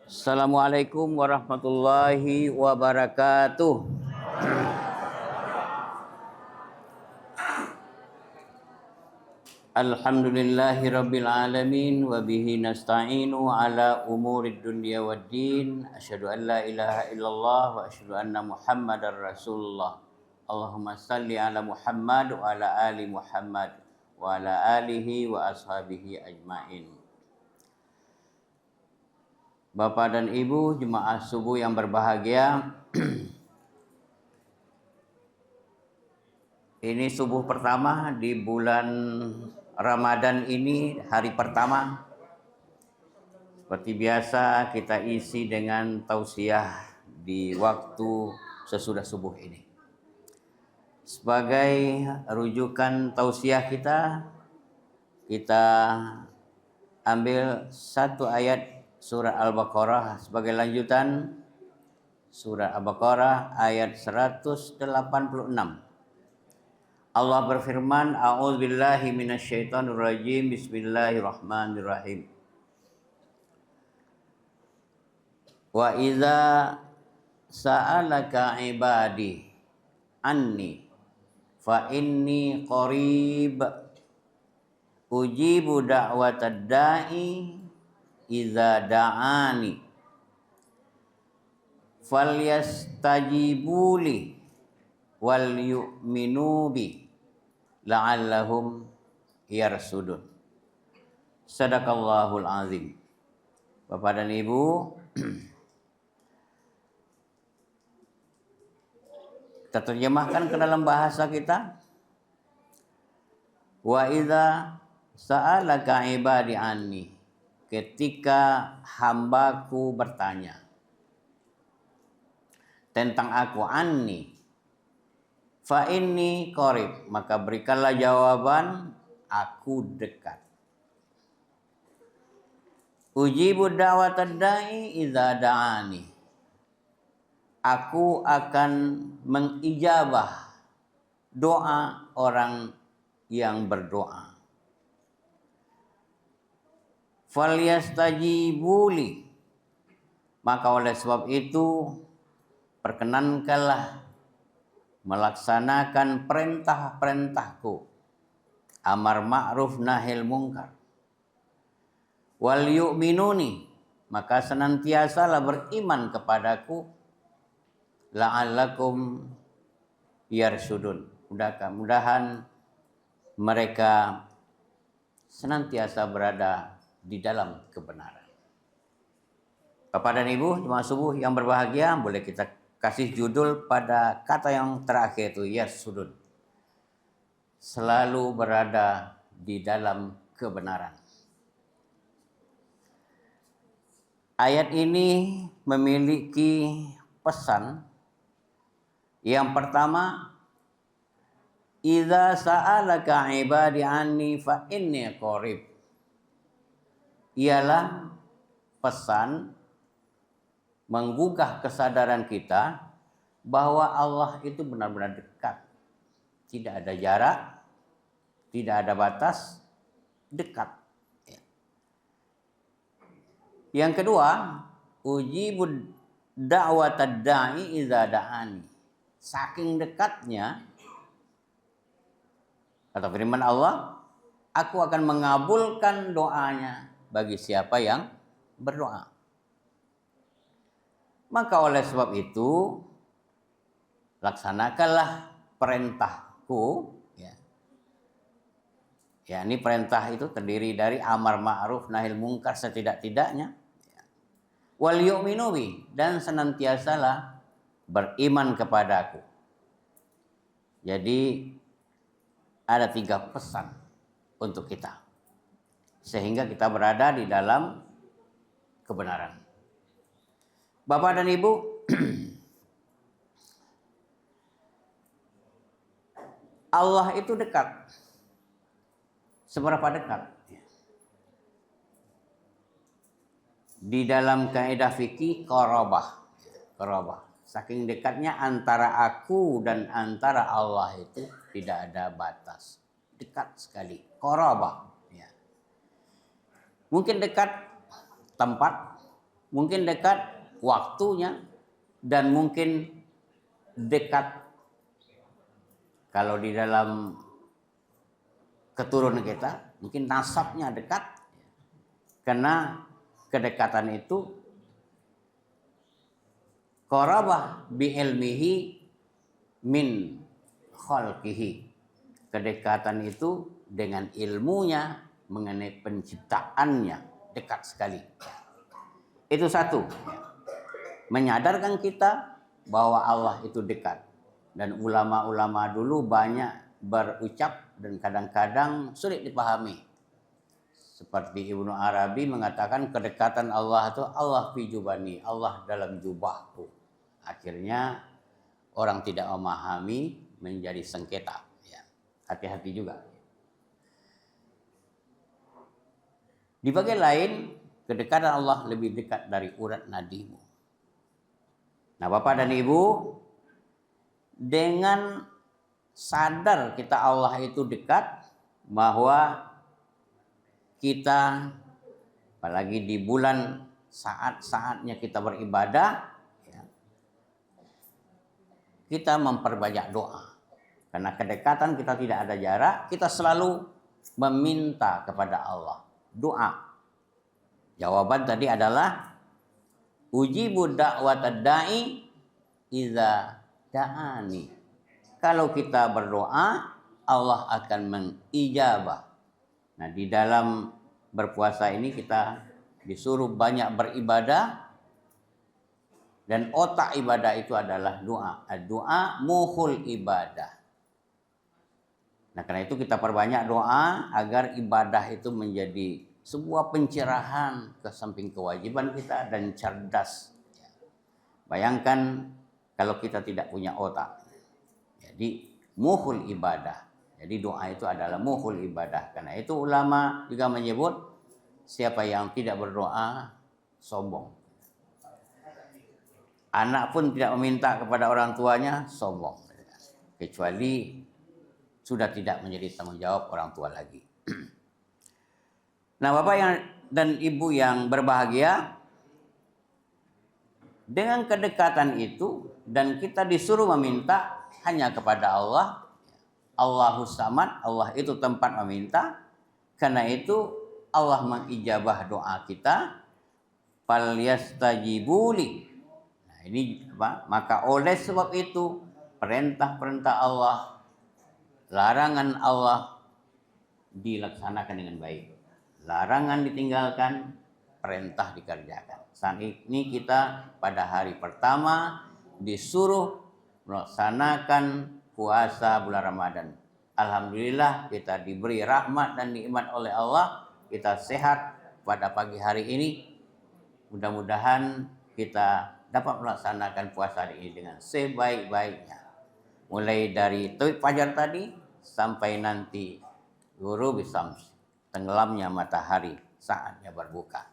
Assalamualaikum warahmatullahi wabarakatuh. Alhamdulillahi rabbil alamin wa bihi nasta'inu ala umurid dunya waddin. Asyhadu an la ilaha illallah wa asyhadu anna Muhammadar Rasulullah. Allahumma salli ala Muhammad wa ala ali Muhammad wa ala alihi wa ashabihi ajmain. Bapak dan Ibu jemaah subuh yang berbahagia, ini subuh pertama di bulan Ramadan ini, hari pertama. Seperti biasa kita isi dengan tausiah di waktu sesudah subuh ini. Sebagai rujukan tausiah kita ambil satu ayat surah Al-Baqarah sebagai lanjutan. Surah Al-Baqarah ayat 186. Allah berfirman, A'udzubillahi minasyaitonirrajim. Bismillahirrahmanirrahim. Wa idza sa'alaka ibadi anni fa inni qarib ujibu da'watad da'i idza da'ani falyastajibuli wal yu'minu bi la'allahum yarsudun. Sadaqallahul azim. Bapak dan Ibu, kita terjemahkan ke dalam bahasa kita. Wa idza sa'alaka ibadi anni, ketika hambaku bertanya tentang aku, anni, fa inni qarib, maka berikanlah jawaban, aku dekat. Ujibu da'watad da'i idza da'ani, aku akan mengijabah doa orang yang berdoa. Falyastajibuli, maka oleh sebab itu perkenankanlah melaksanakan perintah-perintahku, amar ma'ruf nahil mungkar. Wal yu'minuni, maka senantiasalah beriman kepadaku, la'allakum yarsudun, mudah-mudahan mereka senantiasa berada di dalam kebenaran. Bapak dan Ibu jemaah subuh yang berbahagia, boleh kita kasih judul pada kata yang terakhir itu, yarsudun, selalu berada di dalam kebenaran. Ayat ini memiliki pesan. Yang pertama, idza sa'alaka ibadi anni fa inni qarib, ialah pesan menggugah kesadaran kita bahwa Allah itu benar-benar dekat. Tidak ada jarak, tidak ada batas, dekat. Yang kedua, ujibud da'watad da'i idza da'ani. Saking dekatnya, kata firman Allah, aku akan mengabulkan doanya bagi siapa yang berdoa. Maka oleh sebab itu, laksanakanlah perintahku. Ya, ini perintah itu terdiri dari amar ma'ruf nahil mungkar setidak-tidaknya. Wal yu'minu bi, dan senantiasalah beriman kepadaku. Jadi ada 3 pesan untuk kita, sehingga kita berada di dalam kebenaran. Bapak dan Ibu, Allah itu dekat. Seberapa dekat? Di dalam kaidah fikih qarabah. Saking dekatnya antara aku dan antara Allah itu tidak ada batas. Dekat sekali. Qarabah. Mungkin dekat tempat, mungkin dekat waktunya, dan mungkin dekat kalau di dalam keturunan kita, mungkin nasabnya dekat. Karena kedekatan itu qarabah bi ilmihi min khalqihi. Kedekatan itu dengan ilmunya mengenai penciptaannya dekat sekali. Itu satu. Menyadarkan kita bahwa Allah itu dekat. Dan ulama-ulama dulu banyak berucap dan kadang-kadang sulit dipahami. Seperti Ibnu Arabi mengatakan kedekatan Allah itu Allah fi jubani, Allah dalam jubahku. Akhirnya orang tidak memahami, menjadi sengketa. Ya. Hati-hati juga. Di bagian lain, kedekatan Allah lebih dekat dari urat nadimu. Nah, Bapak dan Ibu, dengan sadar kita Allah itu dekat, bahwa kita apalagi di bulan saat-saatnya kita beribadah, ya, kita memperbanyak doa. Karena kedekatan kita tidak ada jarak, kita selalu meminta kepada Allah. Doa. Jawaban tadi adalah ujibu da'watad da'i idza da'ani. Kalau kita berdoa, Allah akan mengijabah. Nah, di dalam berpuasa ini kita disuruh banyak beribadah, dan otak ibadah itu adalah doa. Doa muhul ibadah. Nah, karena itu kita perbanyak doa agar ibadah itu menjadi sebuah pencerahan ke samping kewajiban kita dan cerdas. Bayangkan kalau kita tidak punya otak. Jadi muhul ibadah. Jadi doa itu adalah muhul ibadah. Karena itu ulama juga menyebut siapa yang tidak berdoa sombong. Anak pun tidak meminta kepada orang tuanya sombong. Kecuali sudah tidak menjadi tanggung jawab orang tua lagi. Nah, Bapak dan Ibu yang berbahagia, dengan kedekatan itu dan kita disuruh meminta hanya kepada Allah. Allahus Samad, Allah itu tempat meminta. Karena itu Allah mengijabah doa kita. Falyastajibuli. Nah, ini apa? Maka oleh sebab itu perintah-perintah Allah, larangan Allah dilaksanakan dengan baik. Larangan ditinggalkan, perintah dikerjakan. Saat ini kita pada hari pertama disuruh melaksanakan puasa bulan Ramadan. Alhamdulillah kita diberi rahmat dan nikmat oleh Allah. Kita sehat pada pagi hari ini. Mudah-mudahan kita dapat melaksanakan puasa ini dengan sebaik-baiknya. Mulai dari terbit fajar tadi sampai nanti ghurubi syams, tenggelamnya matahari saatnya berbuka.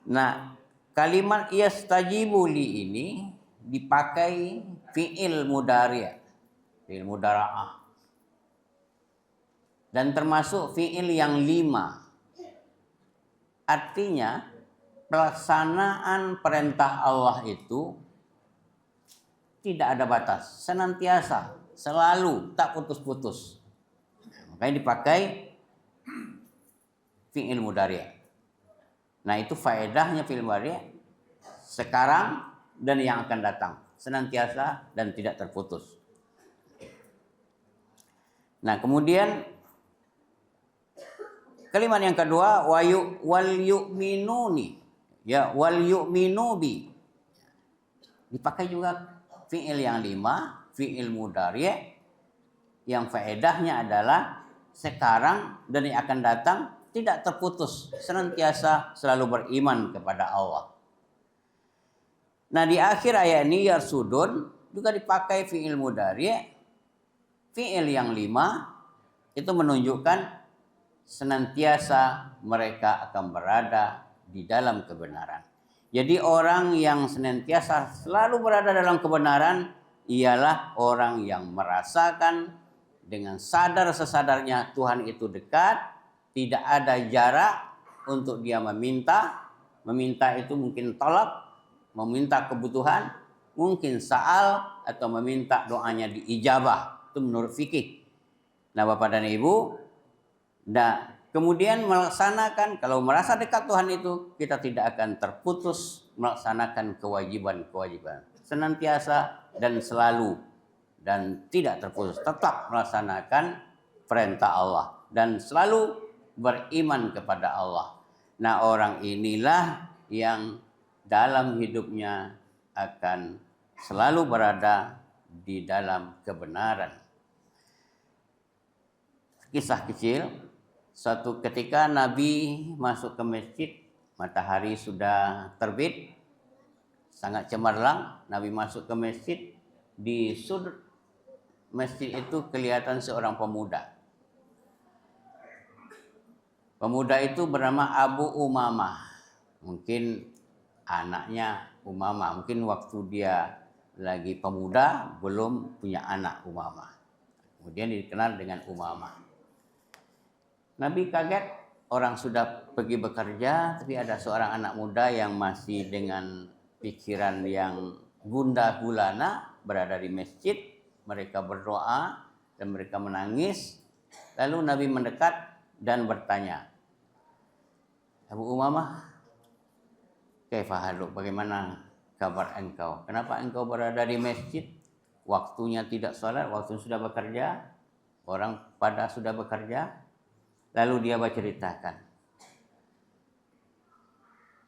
Nah, kalimat yastajibuli ini dipakai fi'il mudhari', fi'il mudhara'ah. Dan termasuk fi'il yang 5. Artinya pelaksanaan perintah Allah itu tidak ada batas, senantiasa, selalu, tak putus-putus. Makanya dipakai fi'il mudhari'. Nah, itu faedahnya fi'il mudhari' sekarang dan yang akan datang, senantiasa dan tidak terputus. Nah, kemudian kalimat yang kedua wal yu'minuni, ya, wal yu'minubi, dipakai juga fi'il yang 5, fi'il mudhari' yang faedahnya adalah sekarang dan yang akan datang, tidak terputus, senantiasa selalu beriman kepada Allah. Nah, di akhir ayat ini yarsudun juga dipakai fi'il mudhari', fi'il yang 5 itu menunjukkan senantiasa mereka akan berada di dalam kebenaran. Jadi orang yang senantiasa selalu berada dalam kebenaran ialah orang yang merasakan dengan sadar sesadarnya Tuhan itu dekat, tidak ada jarak untuk dia meminta, Meminta itu mungkin talab, meminta kebutuhan, mungkin sa'al, atau meminta doanya diijabah. Itu menurut fikih. Nah Bapak dan Ibu, nah kemudian melaksanakan, kalau merasa dekat Tuhan itu, kita tidak akan terputus melaksanakan kewajiban-kewajiban. Senantiasa dan selalu, dan tidak terputus, tetap melaksanakan perintah Allah. Dan selalu beriman kepada Allah. Nah orang inilah yang dalam hidupnya akan selalu berada di dalam kebenaran. Kisah kecil, suatu ketika Nabi masuk ke masjid, matahari sudah terbit, sangat cemerlang. Nabi masuk ke masjid, di sudut masjid itu kelihatan seorang pemuda. Pemuda itu bernama Abu Umamah. Mungkin anaknya Umamah. Mungkin waktu dia lagi pemuda belum punya anak Umamah. Kemudian dikenal dengan Umamah. Nabi kaget, orang sudah pergi bekerja, tapi ada seorang anak muda yang masih dengan pikiran yang gundah gulana berada di masjid. Mereka berdoa dan mereka menangis. Lalu Nabi mendekat dan bertanya, Abu Umamah, kaifa haluk, bagaimana kabar engkau? Kenapa engkau berada di masjid? Waktunya tidak sholat, waktunya sudah bekerja, orang pada sudah bekerja. Lalu dia berceritakan,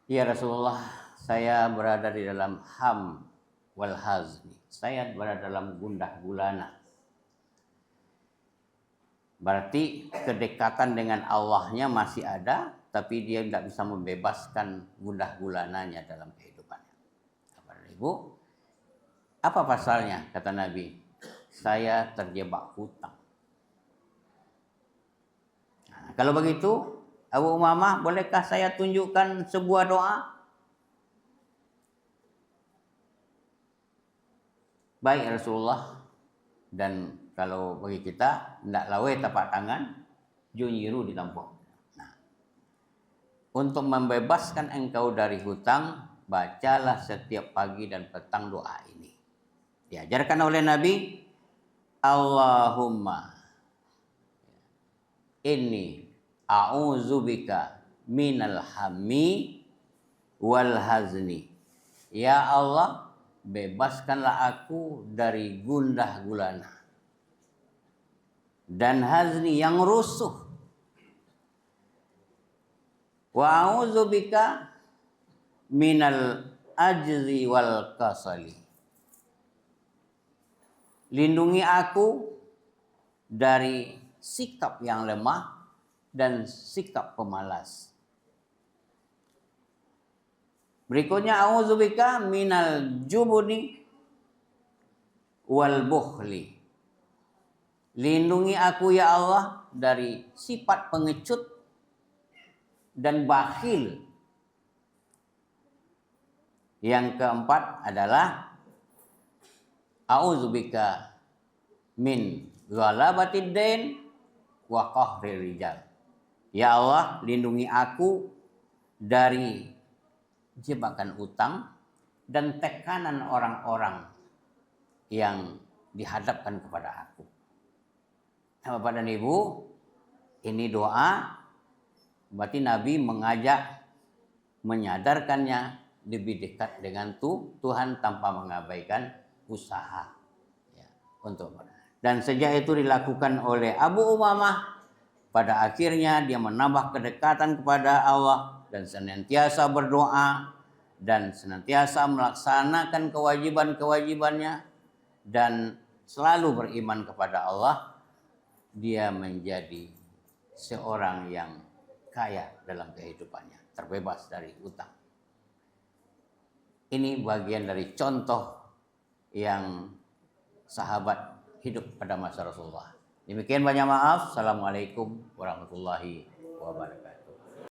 ya Rasulullah, saya berada di dalam ham wal hazni. Saya berada dalam gundah gulana. Berarti kedekatan dengan Allahnya masih ada, tapi dia tidak bisa membebaskan gundah gulananya dalam kehidupannya. Bapak dan Ibu, apa pasalnya? Kata Nabi, saya terjebak hutang. Nah, kalau begitu, Abu Umamah, bolehkah saya tunjukkan sebuah doa? Baik Rasulullah. Dan kalau bagi kita, tidak lawe tapak tangan, junyiru ditampung. Nah, untuk membebaskan engkau dari hutang, bacalah setiap pagi dan petang doa ini. Diajarkan oleh Nabi, Allahumma inni a'udzubika minal hammi wal hazni. Ya Allah, bebaskanlah aku dari gundah gulana dan hazni yang rusuh. Wa a'udzubika minal ajzi wal kasali. Lindungi aku dari sikap yang lemah dan sikap pemalas. Berikutnya, a'udzubika minal jubni wal bukhli. Lindungi aku ya Allah dari sifat pengecut dan bakhil. Yang keempat adalah a'udzubika min ghalabatid dain wa qahrir rijal. Ya Allah, lindungi aku dari jebakan utang dan tekanan orang-orang yang dihadapkan kepada aku. Nah, Bapak dan Ibu, ini doa berarti Nabi mengajak, menyadarkannya lebih dekat dengan Tuhan tanpa mengabaikan usaha. Ya, dan sejak itu dilakukan oleh Abu Umamah. Pada akhirnya dia menambah kedekatan kepada Allah dan senantiasa berdoa dan senantiasa melaksanakan kewajiban-kewajibannya dan selalu beriman kepada Allah. Dia menjadi seorang yang kaya dalam kehidupannya, terbebas dari utang. Ini bagian dari contoh yang sahabat hidup pada masa Rasulullah. Demikian, banyak maaf. Assalamualaikum warahmatullahi wabarakatuh.